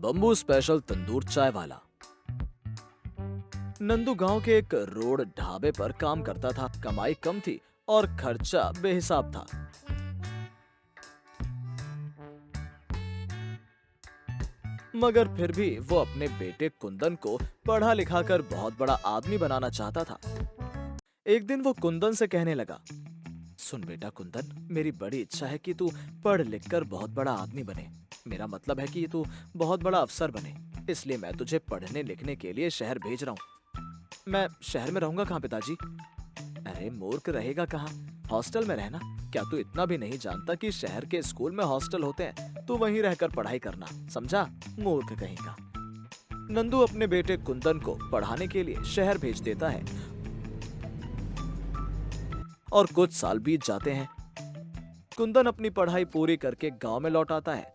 Bamboo special तंदूर चाय वाला। नंदू गांव के एक रोड ढाबे पर काम करता था। कमाई कम थी और खर्चा बेहिसाब था। मगर फिर भी वो अपने बेटे कुंदन को पढ़ा लिखा कर बहुत बड़ा आदमी बनाना चाहता था। एक दिन वो कुंदन से कहने लगा, सुन बेटा कुंदन, मेरी बड़ी इच्छा है कि तू पढ़ लिख कर बहुत बड़ा आदमी बने। मेरा मतलब है कि तू बहुत बड़ा अफसर बने। इसलिए मैं तुझे पढ़ने लिखने के लिए शहर भेज रहा हूँ। मैं शहर में रहूंगा कहाँ पिताजी? अरे मूर्ख, रहेगा कहाँ? हॉस्टल में रहना। क्या तू इतना भी नहीं जानता कि शहर के स्कूल में हॉस्टल होते हैं? तू वहीं रहकर पढ़ाई करना, समझा? मूर्ख कहीं का। नंदू अपने बेटे कुंदन को पढ़ाने के लिए शहर भेज देता है और कुछ साल बीत जाते हैं। कुंदन अपनी पढ़ाई पूरी करके गांव में लौट आता है।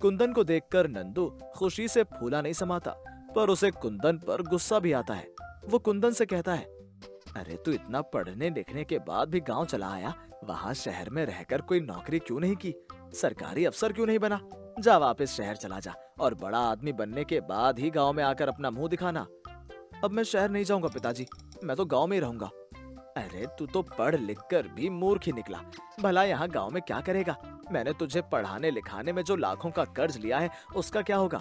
कुंदन को देखकर नंदू खुशी से फूला नहीं समाता, पर उसे कुंदन पर गुस्सा भी आता है। वो कुंदन से कहता है, अरे तू इतना पढ़ने लिखने के बाद भी गांव चला आया, वहां शहर में रहकर कोई नौकरी क्यों नहीं की? सरकारी अफसर क्यों नहीं बना? जा वापस शहर चला जा और बड़ा आदमी बनने के बाद ही गांव में आकर अपना मुंह दिखाना। अब मैं शहर नहीं जाऊंगा पिताजी, मैं तो गांव में ही रहूंगा। अरे तू तो पढ़ लिख कर भी मूर्ख ही निकला। भला यहाँ गांव में क्या करेगा? मैंने तुझे पढ़ाने लिखाने में जो लाखों का कर्ज लिया है, उसका क्या होगा?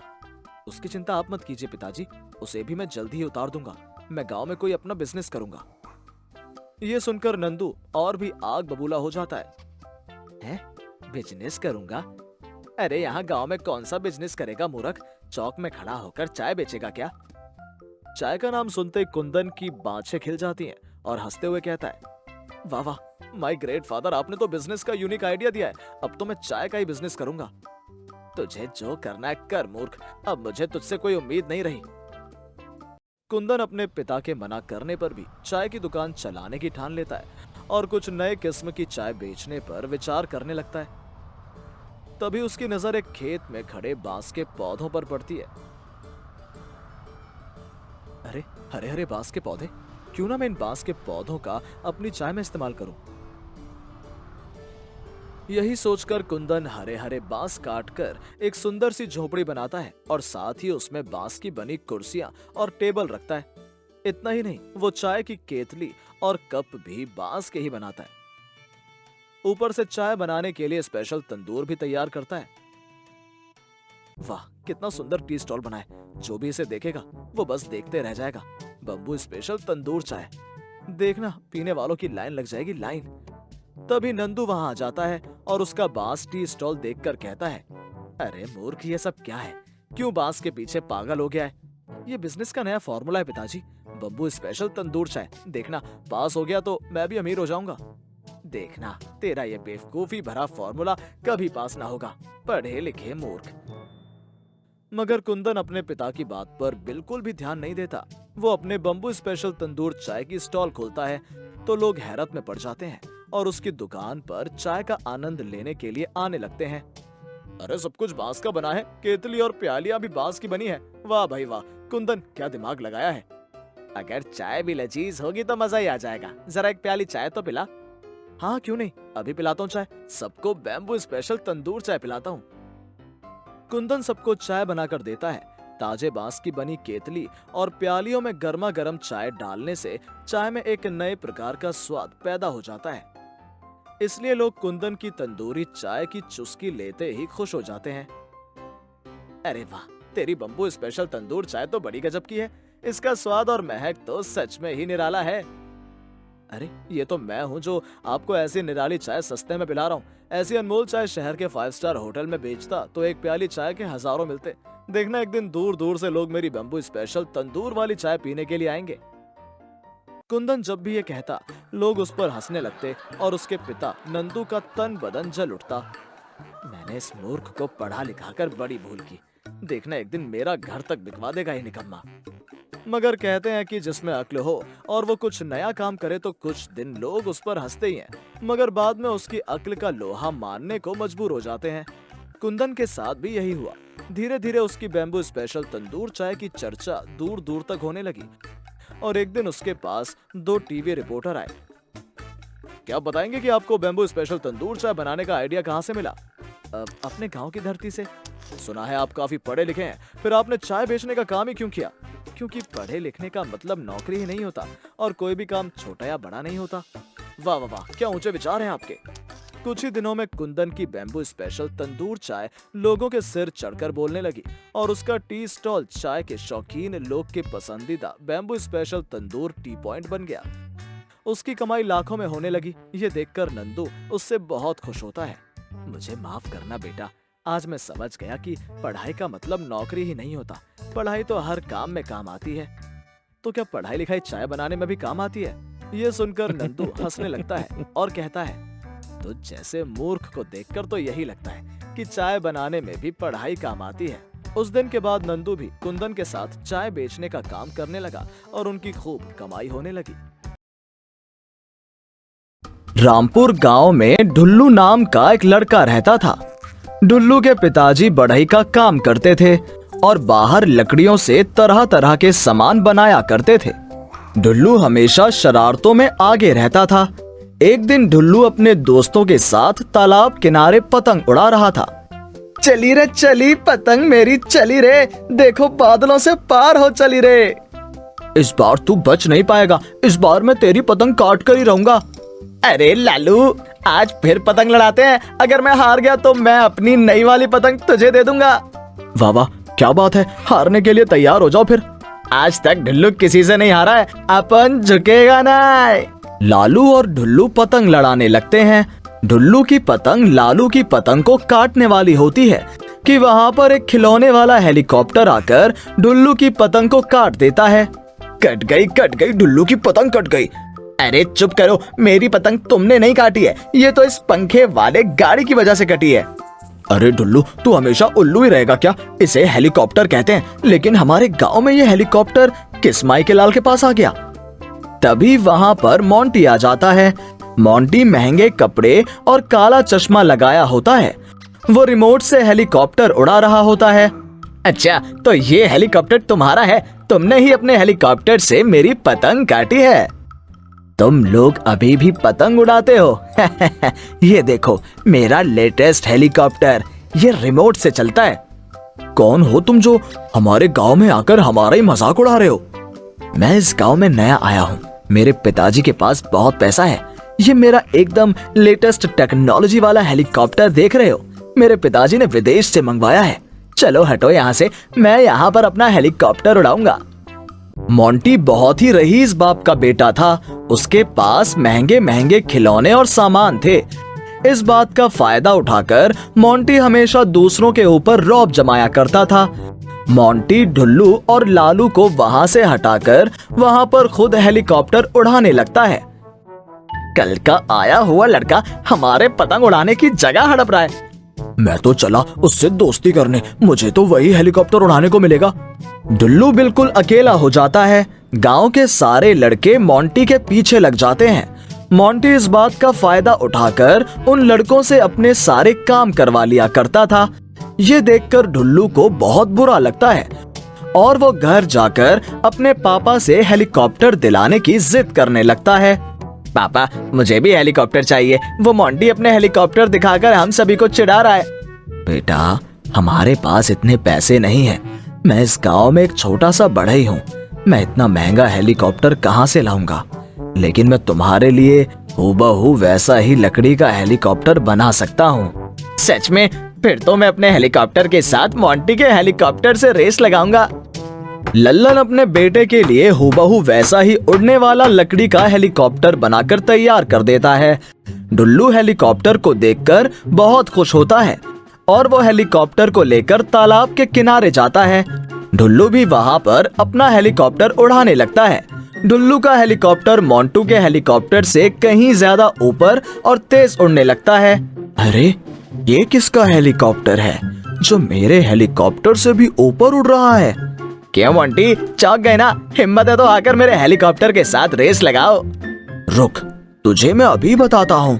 उसकी चिंता आप मत कीजिए पिताजी, उसे भी मैं जल्दी ही उतार दूंगा। मैं गांव में कोई अपना बिजनेस करूंगा। ये सुनकर नंदू और भी आग बबूला हो जाता है? बिजनेस करूंगा? अरे यहाँ गांव में कौन सा बिजनेस करेगा मूर्ख? चौक में खड़ा होकर चाय बेचेगा क्या? चाय का नाम सुनते ही कुंदन की बाँछें खिल जाती हैं और हंसते हुए कहता है, वाह वाह, माय ग्रेट फादर, आपने तो बिजनेस का यूनिक आइडिया दिया है। अब तो मैं चाय का ही बिजनेस करूंगा। तुझे जो करना है कर मूर्ख, अब मुझे तुझसे कोई उम्मीद नहीं रही। कुंदन अपने पिता के मना करने पर भी चाय की दुकान चलाने की ठान लेता है और कुछ नए किस्म की चाय बेचने पर विचार करने लगता है। तभी उसकी नजर एक खेत में खड़े बांस के पौधों पर पड़ती है। अरे हरे हरे बांस के पौधे, क्यों ना मैं इन बांस के पौधों का अपनी चाय में इस्तेमाल करूं। यही सोचकर कुंदन हरे हरे बांस काटकर एक सुंदर सी झोपड़ी बनाता है और साथ ही उसमें बांस की बनी कुर्सियां और टेबल रखता है। इतना ही नहीं, वो चाय की केतली और कप भी बांस के ही बनाता है। ऊपर से चाय बनाने के लिए स्पेशल तंदूर भी तैयार करता है। वाह, कितना सुंदर टी स्टॉल बना है। जो भी इसे देखेगा वो बस देखते रह जाएगा। बम्बू स्पेशल तंदूर चाय, देखना पीने वालों की लाइन लग जाएगी, लाइन। तभी नंदू वहां आ जाता है और उसका बांस टी स्टॉल देखकर कहता है, अरे मूर्ख, ये सब क्या है? क्यों बांस के पीछे पागल हो गया है? ये बिजनेस का नया फॉर्मूला है पिताजी, बम्बू स्पेशल तंदूर चाय। देखना, पास हो गया तो मैं भी अमीर हो जाऊंगा। देखना, तेरा ये बेवकूफी भरा फॉर्मूला कभी पास ना होगा, पढ़े लिखे मूर्ख। मगर कुंदन अपने पिता की बात पर बिल्कुल भी ध्यान नहीं देता। वो अपने बम्बू स्पेशल तंदूर चाय की स्टॉल खोलता है तो लोग हैरत में पड़ जाते हैं और उसकी दुकान पर चाय का आनंद लेने के लिए आने लगते हैं। अरे सब कुछ बांस का बना है, केतली और प्यालियां भी बांस की बनी है। वाह भाई वाह, कुंदन क्या दिमाग लगाया है। अगर चाय भी लजीज होगी तो मजा ही आ जाएगा। जरा एक प्याली चाय तो पिला। हाँ क्यों नहीं, अभी पिलाता हूँ चाय। सबको बैम्बू स्पेशल तंदूर चाय पिलाता हूँ। कुंदन सबको चाय बनाकर देता है। ताजे बांस की बनी केतली और प्यालियों में गर्मा गर्म चाय डालने से चाय में एक नए प्रकार का स्वाद पैदा हो जाता है। इसलिए लोग कुंदन की तंदूरी चाय की चुस्की लेते ही खुश हो जाते हैं। अरे वाह, तेरी बम्बू स्पेशल तंदूर चाय तो बड़ी गजब की है। इसका स्वाद और महक तो सच में ही निराला है। अरे ये तो मैं हूँ जो आपको ऐसी निराली चाय सस्ते में पिला रहा हूँ। ऐसी अनमोल चाय शहर के 5 स्टार होटल में बेचता तो एक प्याली चाय के हजारों मिलते। देखना, एक दिन दूर दूर से लोग मेरी बम्बू स्पेशल तंदूर वाली चाय पीने के लिए आएंगे। कुंदन जब भी ये कहता, लोग उस पर हंसने लगते और उसके पिता नंदू का तन बदन जल उठता। मैंने इस मूर्ख को पढ़ा लिखा कर बड़ी भूल की। देखना, एक दिन मेरा घर तक बिकवा देगा ये निकम्मा। मगर कहते हैं कि जिसमें अक्ल हो और वो कुछ नया काम करे तो कुछ दिन लोग उस पर हंसते ही हैं, मगर बाद में उसकी अक्ल का लोहा मानने को मजबूर हो जाते हैं। कुंदन के साथ भी यही हुआ। धीरे धीरे उसकी बैम्बू स्पेशल तंदूर चाय की चर्चा दूर दूर तक होने लगी और एक दिन उसके पास 2 टीवी रिपोर्टर आए। क्या आप बताएंगे कि आपको बैम्बू स्पेशल तंदूर चाय बनाने का आइडिया कहाँ से मिला? अपने गांव की धरती से। सुना है आप काफी पढ़े लिखे हैं, फिर आपने चाय बेचने का काम ही क्यों किया? क्योंकि पढ़े लिखने का मतलब नौकरी ही नहीं होता और कोई भी काम छोटा या बड़ा नहीं होता। वाह वाह वाह, क्या ऊंचे विचार हैं आपके। कुछ ही दिनों में कुंदन की बैम्बू स्पेशल तंदूर चाय लोगों के सिर चढ़कर बोलने लगी और उसका टी स्टॉल चाय के शौकीन लोग के पसंदीदा बैम्बू स्पेशल तंदूर टी पॉइंट बन गया। उसकी कमाई लाखों में होने लगी। ये देखकर नंदू उससे बहुत खुश होता है। मुझे माफ करना बेटा, आज मैं समझ गया कि पढ़ाई का मतलब नौकरी ही नहीं होता। पढ़ाई तो हर काम में काम आती है। तो क्या पढ़ाई लिखाई चाय बनाने में भी काम आती है? ये सुनकर नंदू हंसने लगता है और कहता है, तो जैसे मूर्ख को देखकर तो यही लगता है कि चाय बनाने में भी पढ़ाई काम आती है। उस दिन के बाद नंदू भी कुंदन के साथ चाय बेचने का काम करने लगा और उनकी खूब कमाई होने लगी। रामपुर गांव में ढुल्लू नाम का एक लड़का रहता था। ढुल्लू के पिताजी बढ़ई का काम करते थे और बाहर लकड़ियों से तरह तरह के सामान बनाया करते थे। ढुल्लू हमेशा शरारतों में आगे रहता था। एक दिन ढुल्लू अपने दोस्तों के साथ तालाब किनारे पतंग उड़ा रहा था। चली रे चली पतंग मेरी चली रे, देखो बादलों से पार हो चली रे। इस बार तू बच नहीं पाएगा, इस बार मैं तेरी पतंग काट कर ही रहूंगा। अरे लालू, आज फिर पतंग लड़ाते हैं। अगर मैं हार गया तो मैं अपनी नई वाली पतंग तुझे दे दूंगा। वाह वाह, क्या बात है, हारने के लिए तैयार हो जाओ फिर। आज तक ढुल्लू किसी से नहीं हारा है, अपन झुकेगा नहीं। लालू और ढुल्लू पतंग लड़ाने लगते हैं। ढुल्लू की पतंग लालू की पतंग को काटने वाली होती है कि वहाँ पर एक खिलौने वाला हेलीकॉप्टर आकर ढुल्लू की पतंग को काट देता है। कट गई ढुल्लू की पतंग कट गई। अरे चुप करो, मेरी पतंग तुमने नहीं काटी है, ये तो इस पंखे वाले गाड़ी की वजह से कटी है। अरे ढुल्लू, तू हमेशा उल्लू ही रहेगा क्या? इसे हेलीकॉप्टर कहते हैं, लेकिन हमारे गांव में ये हेलीकॉप्टर किस माई के लाल के पास आ गया? तभी वहाँ पर मोंटी आ जाता है। मोंटी महंगे कपड़े और काला चश्मा लगाया होता है। वो रिमोट से हेलीकॉप्टर उड़ा रहा होता है। अच्छा, तो ये हेलीकॉप्टर तुम्हारा है? तुमने ही अपने हेलीकॉप्टर से मेरी पतंग काटी है। तुम लोग अभी भी पतंग उड़ाते हो? ये देखो मेरा लेटेस्ट हेलीकॉप्टर, ये रिमोट से चलता है। कौन हो तुम जो हमारे गांव में आकर हमारा ही मजाक उड़ा रहे हो? मैं इस गांव में नया आया हूँ, मेरे पिताजी के पास बहुत पैसा है। ये मेरा एकदम लेटेस्ट टेक्नोलॉजी वाला हेलीकॉप्टर देख रहे हो, मेरे पिताजी ने विदेश से मंगवाया है। चलो हटो यहाँ से, मैं यहाँ पर अपना हेलीकॉप्टर उड़ाऊंगा। मोंटी बहुत ही रईस बाप का बेटा था। उसके पास महंगे महंगे खिलौने और सामान थे। इस बात का फायदा उठाकर मोंटी हमेशा दूसरों के ऊपर रौब जमाया करता था। मोंटी ढुल्लू और लालू को वहाँ से हटाकर वहाँ पर खुद हेलीकॉप्टर उड़ाने लगता है। कल का आया हुआ लड़का हमारे पतंग उड़ाने की जगह हड़प रहा है। मैं तो चला उससे दोस्ती करने, मुझे तो वही हेलीकॉप्टर उड़ाने को मिलेगा। ढुल्लू बिल्कुल अकेला हो जाता है। गांव के सारे लड़के मोंटी के पीछे लग जाते हैं। मोंटी इस बात का फायदा उठाकर उन लड़कों से अपने सारे काम करवा लिया करता था। ये देखकर ढुल्लू को बहुत बुरा लगता है और वो घर जाकर अपने पापा से हेलीकॉप्टर दिलाने की जिद करने लगता है। पापा, मुझे भी हेलीकॉप्टर चाहिए। वो मोंटी अपने हेलीकॉप्टर दिखाकर हम सभी को चिढ़ा रहा है। बेटा, हमारे पास इतने पैसे नहीं है। मैं इस गांव में एक छोटा सा बढ़ई हूँ, मैं इतना महंगा हेलीकॉप्टर कहाँ से लाऊंगा? लेकिन मैं तुम्हारे लिए हूबहू वैसा ही लकड़ी का हेलीकॉप्टर बना सकता हूँ। सच में? फिर तो मैं अपने हेलीकॉप्टर के साथ मोंटी के हेलीकॉप्टर से रेस लगाऊंगा। लल्लन अपने बेटे के लिए हूबहू वैसा ही उड़ने वाला लकड़ी का हेलीकॉप्टर बनाकर तैयार कर देता है। ढुल्लू हेलीकॉप्टर को देखकर बहुत खुश होता है और वो हेलीकॉप्टर को लेकर तालाब के किनारे जाता है। ढुल्लू भी वहाँ पर अपना हेलीकॉप्टर उड़ाने लगता है। ढुल्लू का हेलीकॉप्टर मोंटू के हेलीकॉप्टर से कहीं ज्यादा ऊपर और तेज उड़ने लगता है। अरे, ये किसका हेलीकॉप्टर है जो मेरे हेलीकॉप्टर से भी ऊपर उड़ रहा है? क्यों मोंटी, चौंक गए ना? हिम्मत है तो आकर मेरे हेलीकॉप्टर के साथ रेस लगाओ। रुक, तुझे मैं अभी बताता हूँ।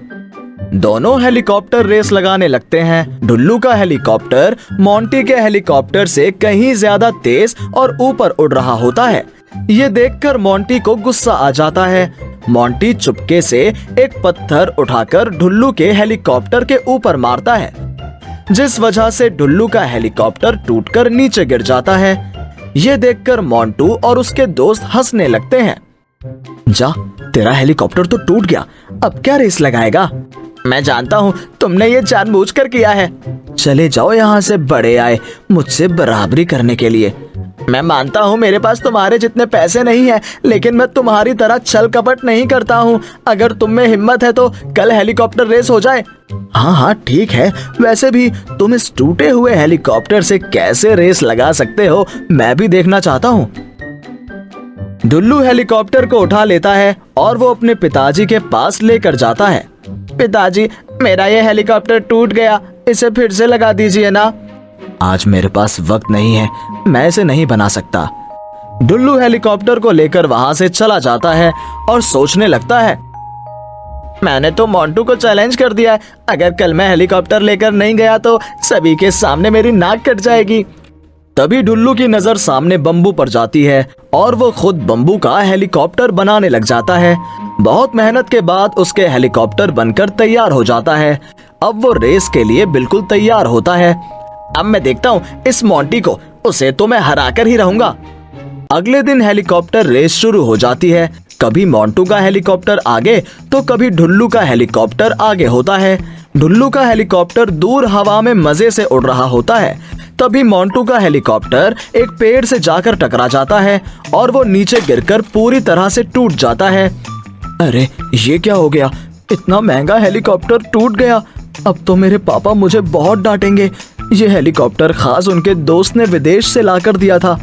दोनों हेलीकॉप्टर रेस लगाने लगते हैं। ढुल्लू का हेलीकॉप्टर मोंटी के हेलीकॉप्टर से कहीं ज्यादा तेज और ऊपर उड़ रहा होता है। ये देखकर मोंटी को गुस्सा आ जाता है। मोंटी चुपके से एक पत्थर उठाकर ढुल्लू के हेलीकॉप्टर के ऊपर मारता है, जिस वजह से ढुल्लू का हेलीकॉप्टर टूटकर नीचे गिर जाता है। ये देखकर मोंटू और उसके दोस्त हंसने लगते हैं। जा, तेरा हेलीकॉप्टर तो टूट गया, अब क्या रेस लगाएगा? मैं जानता हूँ तुमने ये जानबूझकर किया है। चले जाओ यहाँ से, बड़े आए मुझसे बराबरी करने के लिए। मैं मानता हूँ मेरे पास तुम्हारे जितने पैसे नहीं है, लेकिन मैं तुम्हारी तरह छल कपट नहीं करता हूँ। अगर तुम में हिम्मत है तो कल हेलीकॉप्टर रेस हो जाए। हाँ हाँ ठीक है, वैसे भी तुम इस टूटे हुए हेलीकॉप्टर से कैसे रेस लगा सकते हो, मैं भी देखना चाहता हूँ। ढुल्लू हेलीकॉप्टर को उठा लेता है और वो अपने पिताजी के पास लेकर जाता है। पिताजी, मेरा ये हेलीकॉप्टर टूट गया, इसे फिर से लगा दीजिए ना। आज मेरे पास वक्त नहीं है, मैं इसे नहीं बना सकता। ढुल्लू हेलीकॉप्टर को लेकर वहां से चला जाता है और सोचने लगता है, मैंने तो मोंटू को चैलेंज कर दिया है, अगर कल मैं हेलीकॉप्टर लेकर नहीं गया तो सभी के सामने मेरी नाक कट जाएगी। तभी ढुल्लू की नजर सामने बम्बू पर जाती है और वो खुद बम्बू का हेलीकॉप्टर बनाने लग जाता है। बहुत मेहनत के बाद उसके हेलीकॉप्टर बनकर तैयार हो जाता है। अब वो रेस के लिए बिल्कुल तैयार होता है। अब मैं देखता हूँ इस मोंटी को, उसे तो मैं हराकर ही रहूंगा। अगले दिन हेलीकॉप्टर रेस शुरू हो जाती है। कभी मोंटू का हेलीकॉप्टर आगे तो कभी ढुल्लू का हेलीकॉप्टर आगे होता है। ढुल्लू का हेलीकॉप्टर दूर हवा में मजे से उड़ रहा होता है। तभी मोंटू का हेलीकॉप्टर एक पेड़ से जाकर टकरा जाता है और वो नीचे गिरकर पूरी तरह से टूट जाता है। अरे ये क्या हो गया, इतना महंगा हेलीकॉप्टर टूट गया। अब तो मेरे पापा मुझे बहुत डांटेंगे। ये हेलीकॉप्टर खास उनके दोस्त ने विदेश से लाकर दिया था।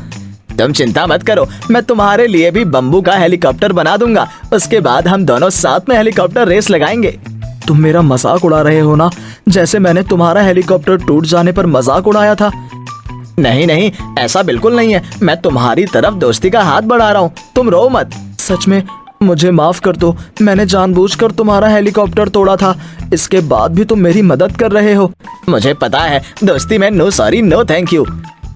तुम चिंता मत करो, मैं तुम्हारे लिए भी बम्बू का हेलीकॉप्टर बना दूंगा। उसके बाद हम दोनों साथ में हेलीकॉप्टर रेस लगाएंगे। तुम मेरा मजाक उड़ा रहे हो ना, जैसे मैंने तुम्हारा हेलीकॉप्टर टूट जाने पर मजाक उड़ाया था। नहीं नहीं, ऐसा बिल्कुल नहीं है, मैं तुम्हारी तरफ दोस्ती का हाथ बढ़ा रहा हूँ, तुम रो मत। सच में मुझे माफ कर दो, मैंने जानबूझकर तुम्हारा हेलीकॉप्टर तोड़ा था। इसके बाद भी तुम मेरी मदद कर रहे हो। मुझे पता है, दोस्ती में no sorry no thank you.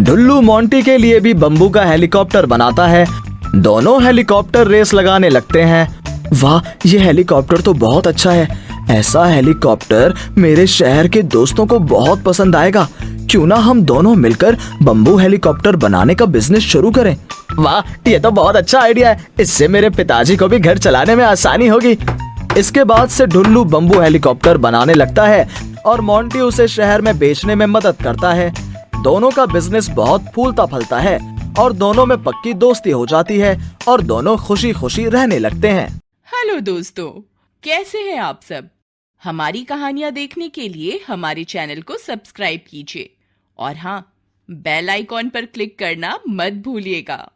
Dhullu Monty के लिए भी बम्बू का हेलीकॉप्टर बनाता है। दोनों हेलीकॉप्टर रेस लगाने लगते हैं। वाह, ये हेलीकॉप्टर तो बहुत अच्छा है। ऐसा हेलीकॉप्टर मेरे शहर के दोस्तों को बहुत पसंद आएगा। क्यों ना हम दोनों मिलकर बम्बू हेलीकॉप्टर बनाने का बिजनेस शुरू करें। वाह, ये तो बहुत अच्छा आइडिया है, इससे मेरे पिताजी को भी घर चलाने में आसानी होगी। इसके बाद से ढुल्लू बम्बू हेलीकॉप्टर बनाने लगता है और मोंटी उसे शहर में बेचने में मदद करता है। दोनों का बिजनेस बहुत फूलता फलता है और दोनों में पक्की दोस्ती हो जाती है और दोनों खुशी खुशी रहने लगते हैं। हेलो दोस्तों, कैसे हैं आप सब? हमारी कहानियां देखने के लिए हमारे चैनल को सब्सक्राइब कीजिए और हाँ, बेल आइकॉन पर क्लिक करना मत भूलिएगा।